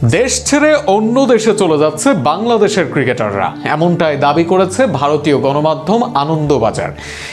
দেশ ছেড়ে অন্য দেশে চলে যাচ্ছে বাংলাদেশের ক্রিকেটাররা, এমনটাই দাবি করেছে ভারতীয় গণমাধ্যম আনন্দবাজার।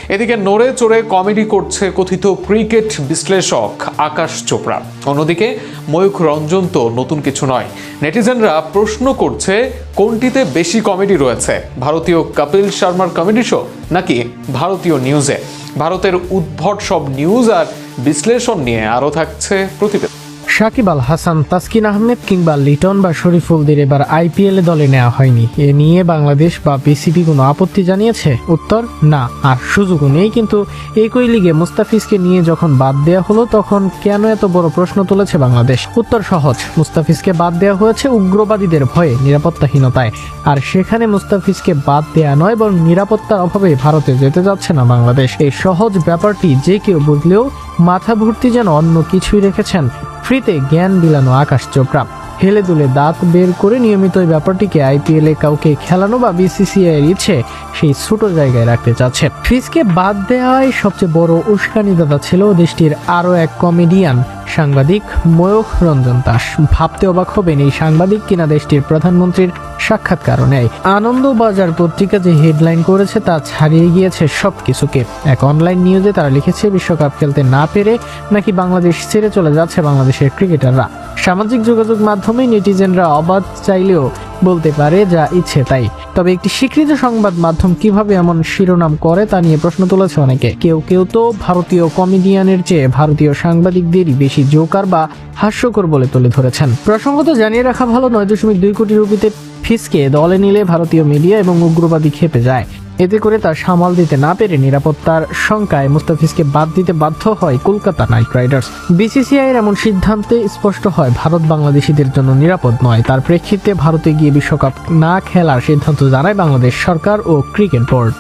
এদিকে নড়ে চড়ে কমেডি করছে কথিত ক্রিকেট বিশ্লেষক আকাশ চোপড়া। অন্যদিকে ময়ূখ রঞ্জন তো নতুন কিছু নয়। নেটিজেনরা প্রশ্ন করছে, কোনটিতে বেশি কমেডি রয়েছে, ভারতীয় কপিল শর্মার কমেডি শো নাকি ভারতীয় নিউজে? ভারতের উদ্ভট সব নিউজ আর বিশ্লেষণ নিয়ে আরও থাকছে প্রতিবেদন। সাকিব আল হাসান, তাসকিন আহমেদ কিংবা লিটন বা শরীফুলদের এবার আইপিএলে দলে নেওয়া হয়নি। এ নিয়ে বাংলাদেশ বা বিসিবি কোনো আপত্তি জানিয়েছে? উত্তর না, আর সুযোগও নেই। কিন্তু একই লিগে মুস্তাফিজকে নিয়ে যখন বাদ দেওয়া হলো, তখন কেন এত বড় প্রশ্ন তুলেছে বাংলাদেশ? উত্তর সহজ, মুস্তাফিজকে বাদ দেওয়া হয়েছে উগ্রবাদীদের ভয়ে, নিরাপত্তাহীনতায়। আর সেখানে মুস্তাফিজকে বাদ দেওয়া নয়, বরং নিরাপত্তার অভাবে ভারতে যেতে যাচ্ছে না বাংলাদেশ। এই সহজ ব্যাপারটি যে কেউ বুঝলেও মাথা ভর্তি যেন অন্য কিছুই রেখেছেন ফ্রিতে জ্ঞান বিলানো আকাশ চোপড়া। হেলে দুলে দাঁত বের করে নিয়মিত এই ব্যাপারটিকে আইপিএলে কাউকে খেলানো বা বিসিসিআই এর ইচ্ছে সেই ছোট জায়গায় রাখতে চাচ্ছে। ফিজকে বাদ দেওয়ায় সবচেয়ে বড় উস্কানিদাতা ছিল দেশটির আরও এক কমেডিয়ান, সাংবাদিক ময়ূখ রঞ্জন দাস। ভাবতে অবাক হবেন, এই সাংবাদিক কিনা দেশটির প্রধানমন্ত্রীর সাক্ষাৎকারও নেয়। আনন্দবাজার পত্রিকা যে হেডলাইন করেছে তা ছাড়িয়ে গিয়েছে সবকিছুকে। এক অনলাইন নিউজে তারা লিখেছে, বিশ্বকাপ খেলতে না পেরে নাকি বাংলাদেশ ছেড়ে চলে যাচ্ছে বাংলাদেশের ক্রিকেটাররা। সামাজিক যোগাযোগ মাধ্যমে নেটিজেনরা অবাধ চাইলেও বলতে পারে যা ইচ্ছে তাই। তবে একটি স্বীকৃত সংবাদ মাধ্যম কিভাবে এমন শিরোনাম করে তা নিয়ে প্রশ্ন তুলেছে অনেকে। কেউ কেউ তো ভারতীয় কমেডিয়ানের চেয়ে ভারতীয় সাংবাদিকদেরই বেশি জোকার বা হাস্যকর বলে তুলে ধরেছেন। প্রসঙ্গত জানিয়ে রাখা ভালো, 9.2 কোটি রুপিতে ফিজকে দলে নিলে ভারতীয় মিডিয়া এবং উগ্রবাদী খেপে যায়। এতে করে তা সামাল দিতে না পেরে নিরাপত্তার শঙ্কায় মুস্তাফিজকে বাদ দিতে বাধ্য হয় কলকাতা নাইট রাইডার্স। বিসিসিআই এর এমন সিদ্ধান্তে স্পষ্ট হয় ভারত বাংলাদেশিদের জন্য নিরাপদ নয়। তার প্রেক্ষিতে ভারতে গিয়ে বিশ্বকাপ না খেলার সিদ্ধান্ত জানায় বাংলাদেশ সরকার ও ক্রিকেট বোর্ড।